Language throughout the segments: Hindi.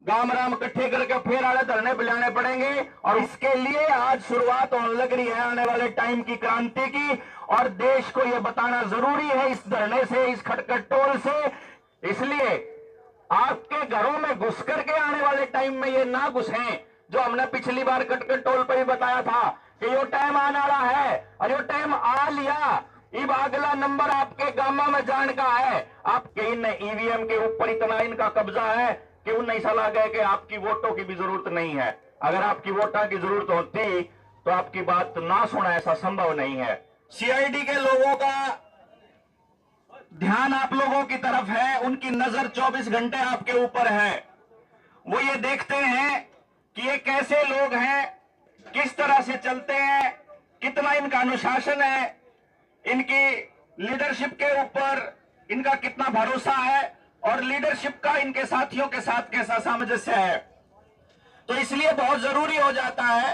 गांव राम इकट्ठे करके फिर आड़े धरने बुलाने पड़ेंगे। और इसके लिए आज शुरुआत होने लग रही है आने वाले टाइम की क्रांति की। और देश को यह बताना जरूरी है इस धरने से, इस खटखट टोल से। इसलिए आपके घरों में घुस करके आने वाले टाइम में ये ना घुसें, जो हमने पिछली बार खटखट टोल पर ही बताया था कि यो टाइम आने वाला है और यो टाइम आ लिया। अब अगला नंबर आपके गामा में जान का है। आपके इन ईवीएम के ऊपर इतना इनका कब्जा है कि उन ऐसा लगा कि आपकी वोटों की भी जरूरत नहीं है। अगर आपकी वोटों की जरूरत होती तो आपकी बात ना सुना, ऐसा संभव नहीं है। सीआईडी के लोगों का ध्यान आप लोगों की तरफ है, उनकी नजर 24 घंटे आपके ऊपर है। वो ये देखते हैं कि ये कैसे लोग हैं, किस तरह से चलते हैं, कितना इनका अनुशासन है, इनकी लीडरशिप के ऊपर इनका कितना भरोसा है और लीडरशिप का इनके साथियों के साथ कैसा सामंजस्य है। तो इसलिए बहुत जरूरी हो जाता है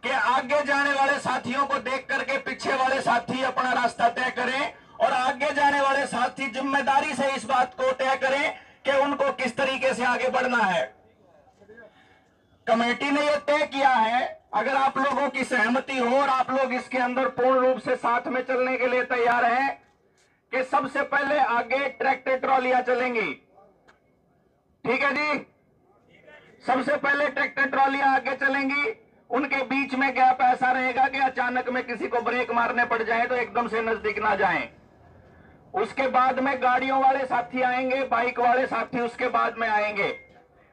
कि आगे जाने वाले साथियों को देख करके पीछे वाले साथी अपना रास्ता तय करें और आगे जाने वाले साथी जिम्मेदारी से इस बात को तय करें कि उनको किस तरीके से आगे बढ़ना है। कमेटी ने यह तय किया है, अगर आप लोगों की सहमति हो और आप लोग इसके अंदर पूर्ण रूप से साथ में चलने के लिए तैयार हैं, कि सबसे पहले आगे ट्रैक्टर ट्रॉलियां चलेंगी। ठीक है जी, सबसे पहले ट्रैक्टर ट्रॉलियां आगे चलेंगी। उनके बीच में गैप ऐसा रहेगा कि अचानक में किसी को ब्रेक मारने पड़ जाए तो एकदम से नजदीक ना जाएं। उसके बाद में गाड़ियों वाले साथी आएंगे, बाइक वाले साथी उसके बाद में आएंगे,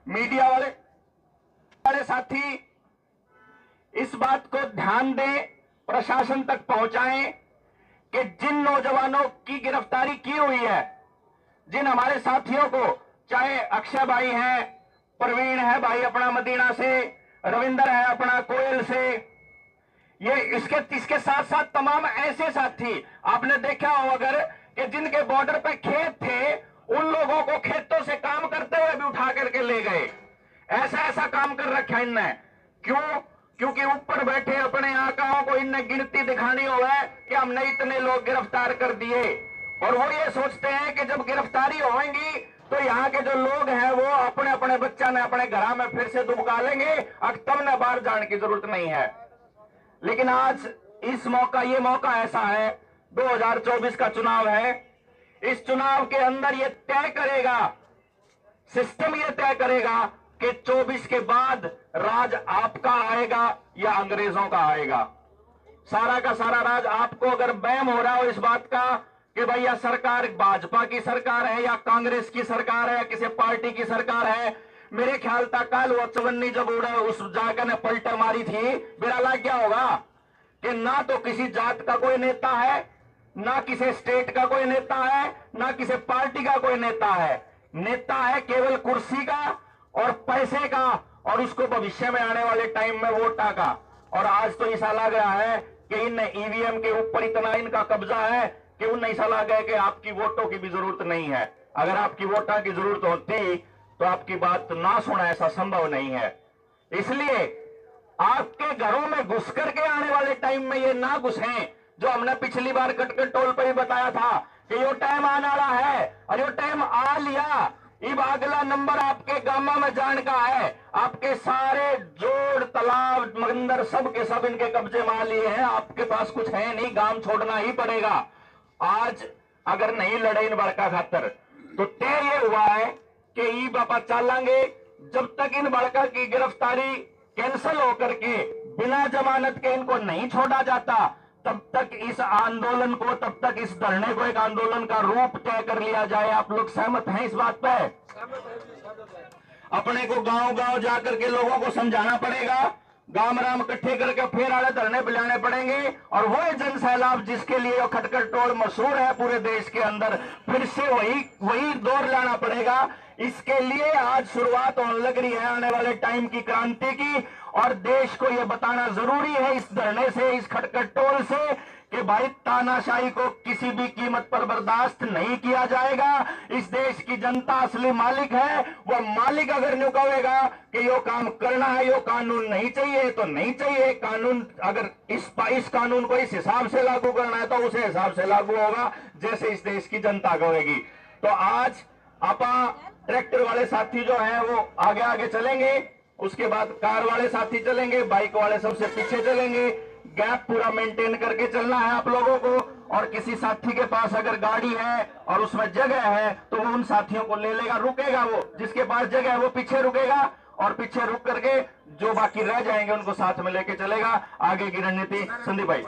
मीडिया वाले साथी इस बात को ध्यान दें, प्रशासन तक पहुंचाएं कि जिन नौजवानों की गिरफ्तारी की हुई है, जिन हमारे साथियों को, चाहे अक्षय भाई हैं, प्रवीण है भाई अपना मदीना से, रविंदर है अपना कोयल से, ये इसके साथ साथ तमाम ऐसे साथी आपने देखा हो अगर कि जिनके बॉर्डर पे खेत थे, उन लोगों को खेतों से काम करते हुए भी उठा करके ले गए। ऐसा काम कर रखा है इनने। क्यों? क्योंकि ऊपर बैठे अपने आकाओं को इनने गिनती दिखानी हो है कि हमने इतने लोग गिरफ्तार कर दिए। और वो ये सोचते हैं कि जब गिरफ्तारी होगी तो यहाँ के जो लोग हैं वो अपने अपने बच्चा ने अपने घर में फिर से दुबका लेंगे, अब तब न बाहर जाने की जरूरत नहीं है। लेकिन आज ये मौका ऐसा है, 2024 का चुनाव है। इस चुनाव के अंदर ये तय करेगा, सिस्टम ये तय करेगा कि 24 के बाद राज आपका आएगा या अंग्रेजों का आएगा। सारा का सारा राज आपको अगर वहम हो रहा हो इस बात का कि भाई यह सरकार भाजपा की सरकार है या कांग्रेस की सरकार है या किसी पार्टी की सरकार है, मेरे ख्याल तक कल वो चवन्नी जब उड़ा उस जाकर ने पलटा मारी थी, मेरा लाग क्या होगा कि ना तो किसी जात का कोई नेता है, ना किसी स्टेट का कोई नेता है, ना किसी पार्टी का कोई नेता है। नेता है केवल कुर्सी का और पैसे का और उसको भविष्य में आने वाले टाइम में वोटा का। और आज तो ऐसा लग रहा है कि इन ईवीएम के ऊपर इतना इनका कब्जा है कि उन ऐसा लगा है कि आपकी वोटों की भी जरूरत नहीं है। अगर आपकी वोटों की जरूरत होती तो आपकी बात ना सुना, ऐसा संभव नहीं है। इसलिए आपके घरों में घुस करके आने वाले टाइम में ये ना घुसें, जो हमने पिछली बार खटखट टोल पर ही बताया था कि यो टाइम आने वाला है और यो टाइम आ लिया। अब अगला नंबर आपके गामा में जान का है। आपके सारे जोड़ तालाब मंदिर सब के सब इनके कब्जे में लिए हैं। आपके पास कुछ है नहीं, गांव छोड़ना ही पड़ेगा। आज अगर नहीं लड़े इन बड़का खातर तो तय ये हुआ है कि ई बापा चलेंगे जब तक इन बड़का की गिरफ्तारी कैंसिल होकर के बिना जमानत के इनको नहीं छोड़ा जाता, तब तक इस आंदोलन को, तब तक इस धरने को एक आंदोलन का रूप तय कर लिया जाए। आप लोग सहमत हैं इस बात पे? अपने को गांव गांव जाकर के लोगों को समझाना पड़ेगा, गांव राम इकट्ठे करके फिर आड़े धरने बुलाने पड़ेंगे। और वो जन सैलाब जिसके लिए खटखट टोल मशहूर है पूरे देश के अंदर, फिर से वही दौर लाना पड़ेगा। इसके लिए आज शुरुआत होने लग रही है आने वाले टाइम की क्रांति की। और देश को यह बताना जरूरी है इस धरने से, इस खटखट टोल से, कि भाई तानाशाही को किसी भी कीमत पर बर्दाश्त नहीं किया जाएगा। इस देश की जनता असली मालिक है। वह मालिक अगर नुकावेगा कि यो काम करना है, यो कानून नहीं चाहिए तो नहीं चाहिए। कानून अगर इस कानून को इस हिसाब से लागू करना है तो उसे हिसाब से लागू होगा जैसे इस देश की जनता कहेगी। तो आज आपा ट्रैक्टर वाले साथी जो हैं वो आगे आगे चलेंगे, उसके बाद कार वाले साथी चलेंगे, बाइक वाले सबसे पीछे चलेंगे। गैप पूरा मेंटेन करके चलना है आप लोगों को। और किसी साथी के पास अगर गाड़ी है और उसमें जगह है तो वो उन साथियों को ले लेगा, रुकेगा। वो जिसके पास जगह है वो पीछे रुकेगा और पीछे रुक करके जो बाकी रह जाएंगे उनको साथ में लेके चलेगा। आगे की रणनीति संदीप भाई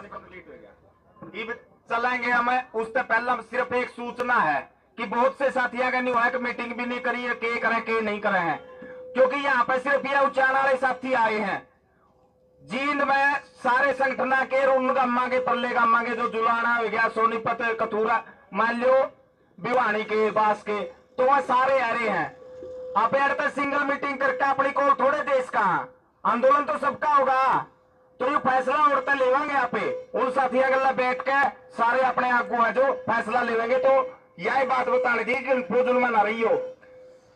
चलेंगे। हमें उससे पहले सिर्फ एक सूचना है कि बहुत से साथियों का नहीं हुआ है कि मीटिंग भी नहीं करी है, के करें के नहीं करे हैं, क्योंकि यहाँ पे सिर्फ ये उच्चारण वाले साथी आए हैं। जींद में सारे संगठन के उनका मांगे पल्ले का मांगे जो जुलाना हो गया, सोनीपत, कथूरा, मान लो भिवानी के, बास के, तो वह सारे आ रहे हैं। आप यार सिंगल मीटिंग करके अपनी कॉल थोड़े देश का आंदोलन तो सबका होगा, तो ये फैसला उड़ते लेवांगे यहाँ पे उन साथियों गल्ला बैठ के सारे अपने आगू है जो फैसला लेवेंगे। तो यही बात बताने दी कि फुजुल में ना रही हो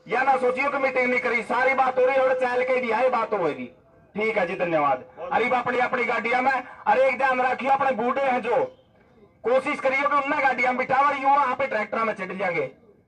या ना सोचियो कि मीटिंग नहीं करी, सारी बात हो रही है और चल के भी यही बात होगी। ठीक है जी, धन्यवाद। अरे अपनी अपनी गाड़िया में अरे एक ध्यान रखियो, अपने बूढ़े हैं जो कोशिश करियो कि उनने गाड़िया बिठावा, युवा यहाँ पे ट्रैक्टर में चढ़ जाएंगे।